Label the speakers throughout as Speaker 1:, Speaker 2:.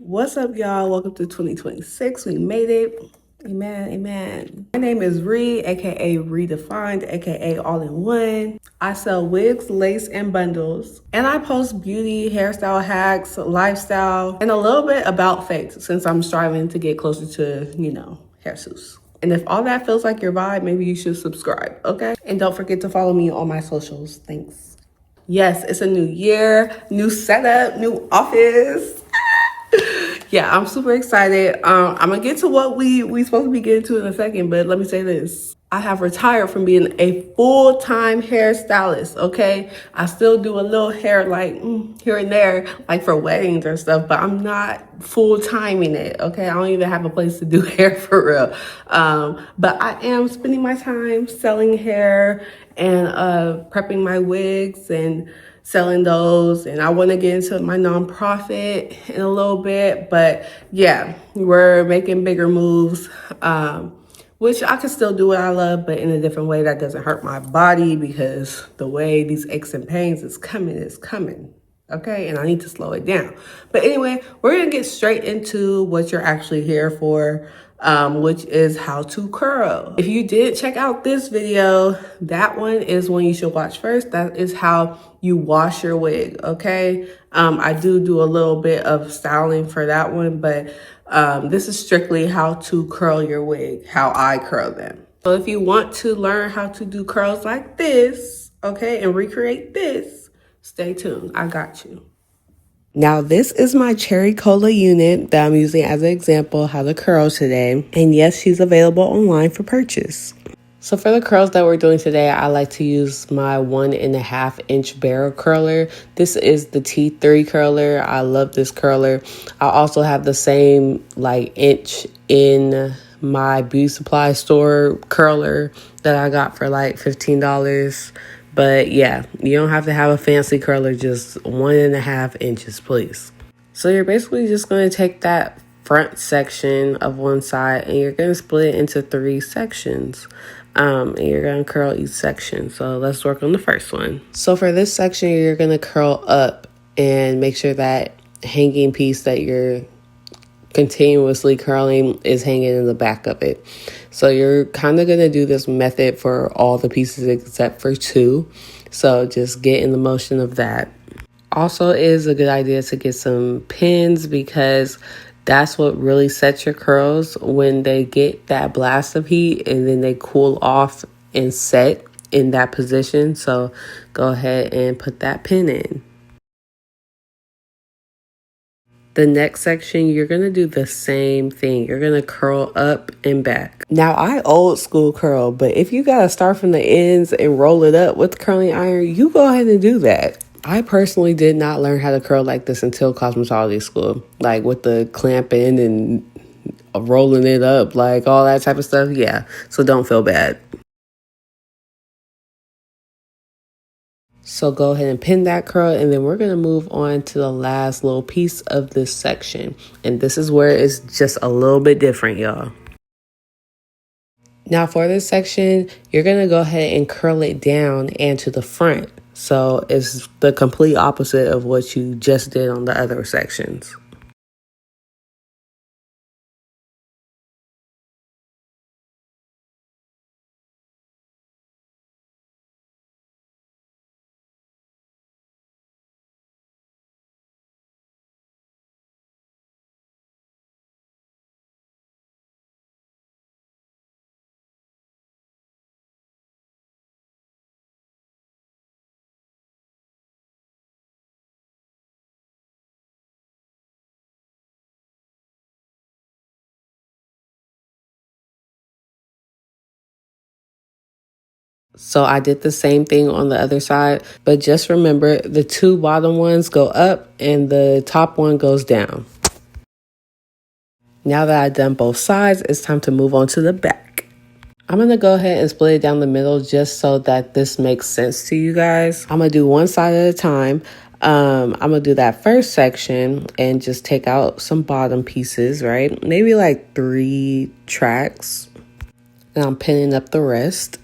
Speaker 1: What's up, y'all? Welcome to 2026. We made it. Amen. Amen. My name is Ree, aka Redefined, aka All in One. I sell wigs, lace, and bundles. And I post beauty, hairstyle hacks, lifestyle, and a little bit about fakes since I'm striving to get closer to, hirsutes. And if all that feels like your vibe, maybe you should subscribe, okay? And don't forget to follow me on my socials. Thanks. Yes, it's a new year, new setup, new office. Yeah, I'm super excited. I'm gonna get to what we supposed to be getting to in a second, but let me say this. I have retired from being a full-time hairstylist, okay? I still do a little hair like here and there, like for weddings or stuff, but I'm not full-timing it, okay? I don't even have a place to do hair for real. But I am spending my time selling hair and prepping my wigs and selling those, and I want to get into my nonprofit in a little bit, but yeah, we're making bigger moves, which I can still do what I love, but in a different way that doesn't hurt my body, because the way these aches and pains is coming, okay? And I need to slow it down. But anyway, we're gonna get straight into what you're actually here for, which is how to curl. If you did check out this video, that one is one you should watch first. That is how you wash your wig, okay? I do a little bit of styling for that one, but this is strictly how to curl your wig, how I curl them. So if you want to learn how to do curls like this, okay, and recreate this, stay tuned. I got you. Now, this is my cherry cola unit that I'm using as an example how to curl today. And yes, she's available online for purchase. So for the curls that we're doing today, I like to use my 1.5-inch barrel curler. This is the T3 curler. I love this curler. I also have the same inch in my beauty supply store curler that I got for $15. But yeah, you don't have to have a fancy curler, just 1.5 inches, please. So you're basically just going to take that front section of one side and you're going to split it into 3 sections. And you're going to curl each section. So let's work on the first one. So for this section, you're going to curl up and make sure that hanging piece that you're continuously curling is hanging in the back of it. So you're kind of going to do this method for all the pieces except for 2. So just get in the motion of that. Also, it is a good idea to get some pins, because that's what really sets your curls when they get that blast of heat and then they cool off and set in that position. So go ahead and put that pin in. The next section, you're going to do the same thing. You're going to curl up and back. Now, I old school curl, but if you got to start from the ends and roll it up with the curling iron, you go ahead and do that. I personally did not learn how to curl like this until cosmetology school, like with the clamping and rolling it up, like all that type of stuff. Yeah, so don't feel bad. So go ahead and pin that curl, and then we're going to move on to the last little piece of this section. And this is where it's just a little bit different, y'all. Now for this section, you're going to go ahead and curl it down and to the front. So it's the complete opposite of what you just did on the other sections. So I did the same thing on the other side, but just remember the 2 bottom ones go up and the top one goes down. Now that I've done both sides, it's time to move on to the back. I'm going to go ahead and split it down the middle just so that this makes sense to you guys. I'm going to do one side at a time. I'm going to do that first section and just take out some bottom pieces, right? Maybe 3 tracks. And I'm pinning up the rest.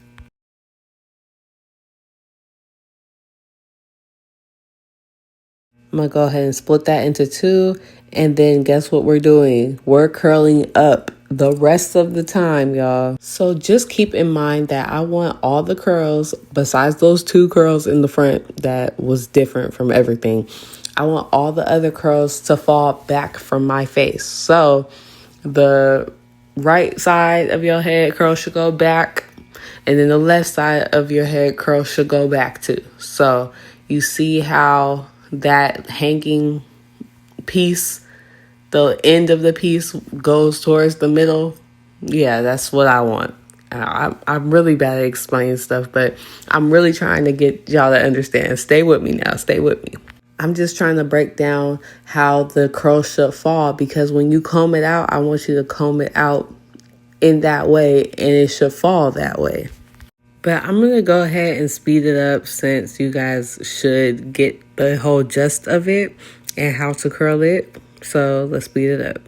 Speaker 1: I'm going to go ahead and split that into 2 And then guess what we're doing? We're curling up the rest of the time, y'all. So just keep in mind that I want all the curls, besides those 2 curls in the front that was different from everything, I want all the other curls to fall back from my face. So the right side of your head curl should go back, and then the left side of your head curl should go back too. So you see how that hanging piece, the end of the piece goes towards the middle? Yeah, that's what I want. I'm really bad at explaining stuff, but I'm really trying to get y'all to understand. Stay with me now. Stay with me. I'm just trying to break down how the curl should fall, because when you comb it out, I want you to comb it out in that way, and it should fall that way. But I'm going to go ahead and speed it up, since you guys should get the whole gist of it and how to curl it. So let's speed it up.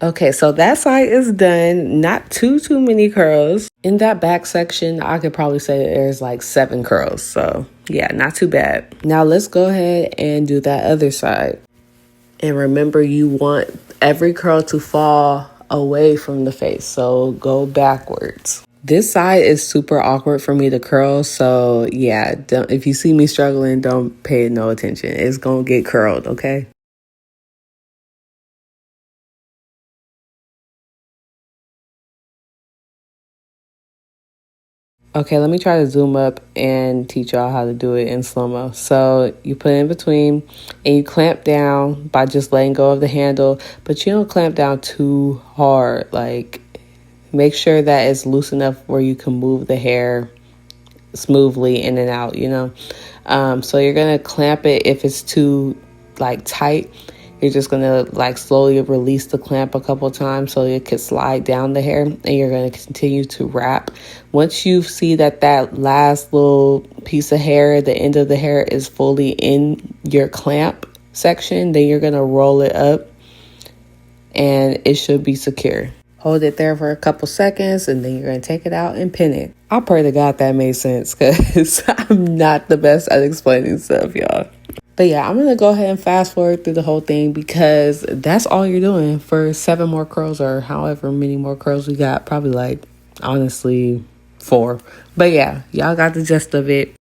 Speaker 1: Okay, so that side is done. Not too many curls. In that back section, I could probably say there's like 7 curls. So yeah, not too bad. Now let's go ahead and do that other side. And remember, you want every curl to fall away from the face. So go backwards. This side is super awkward for me to curl. So yeah, if you see me struggling, don't pay no attention. It's going to get curled, okay? Okay, let me try to zoom up and teach y'all how to do it in slow-mo. So you put it in between and you clamp down by just letting go of the handle, but you don't clamp down too hard. Like, make sure that it's loose enough where you can move the hair smoothly in and out, you know? So you're going to clamp it. If it's too like tight, you're just going to like slowly release the clamp a couple times so it could slide down the hair, and you're going to continue to wrap. Once you see that that last little piece of hair, the end of the hair, is fully in your clamp section, then you're going to roll it up and it should be secure. Hold it there for a couple seconds, and then you're going to take it out and pin it. I pray to God that made sense, because I'm not the best at explaining stuff, y'all. But yeah, I'm going to go ahead and fast forward through the whole thing, because that's all you're doing for 7 more curls, or however many more curls we got. Probably like, honestly, 4. But yeah, y'all got the gist of it.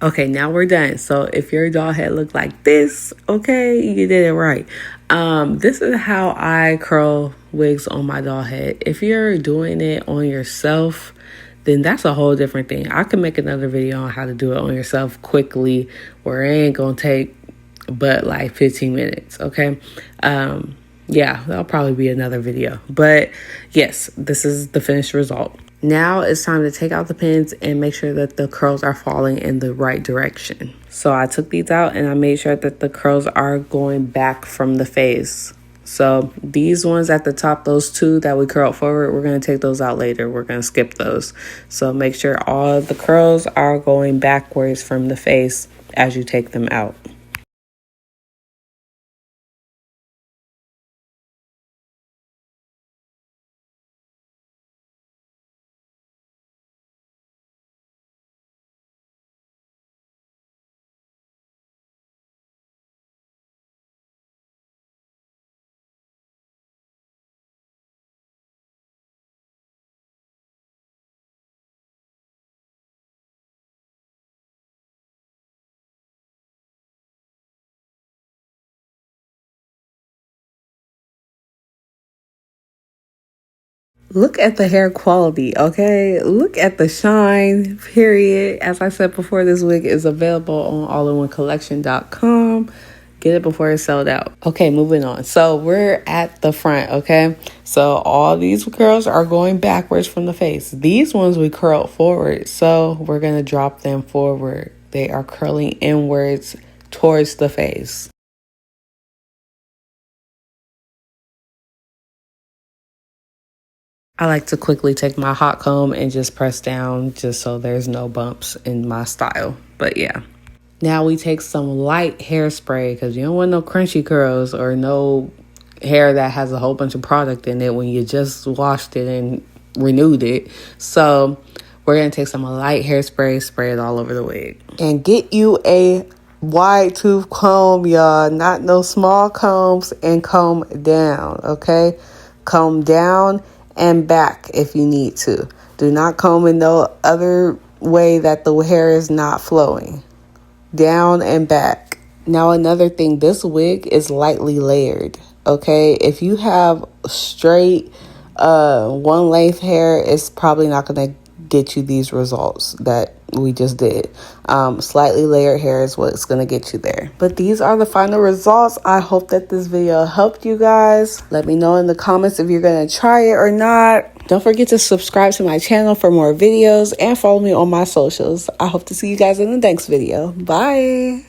Speaker 1: Okay, now we're done. So if your doll head looked like this, okay, you did it right. This is how I curl wigs on my doll head. If you're doing it on yourself, then that's a whole different thing. I can make another video on how to do it on yourself quickly, where it ain't gonna take but like 15 minutes, okay? Yeah, that'll probably be another video. But yes, this is the finished result. Now it's time to take out the pins and make sure that the curls are falling in the right direction. So I took these out and I made sure that the curls are going back from the face. So these ones at the top, those 2 that we curled forward, we're going to take those out later. We're going to skip those. So make sure all the curls are going backwards from the face as you take them out. Look at the hair quality, okay? Look at the shine, period. As I said before, this wig is available on allinOnecollection.com. Get it before it's sold out. Okay, moving on. So we're at the front, okay? So all these curls are going backwards from the face. These ones we curled forward, so we're going to drop them forward. They are curling inwards towards the face. I like to quickly take my hot comb and just press down just so there's no bumps in my style. But yeah. Now we take some light hairspray because you don't want no crunchy curls or no hair that has a whole bunch of product in it when you just washed it and renewed it. So we're going to take some light hairspray, spray it all over the wig. And get you a wide tooth comb, y'all. Not no small combs, and comb down, okay? Comb down and back if you need to. Do not comb in no other way that the hair is not flowing. Down and back. Now another thing, this wig is lightly layered, okay? If you have straight one length hair, it's probably not going to get you these results that we just did. Slightly layered hair is what's going to get you there. But these are the final results. I hope that this video helped you guys. Let me know in the comments if you're going to try it or not. Don't forget to subscribe to my channel for more videos and follow me on my socials. I hope to see you guys in the next video. Bye.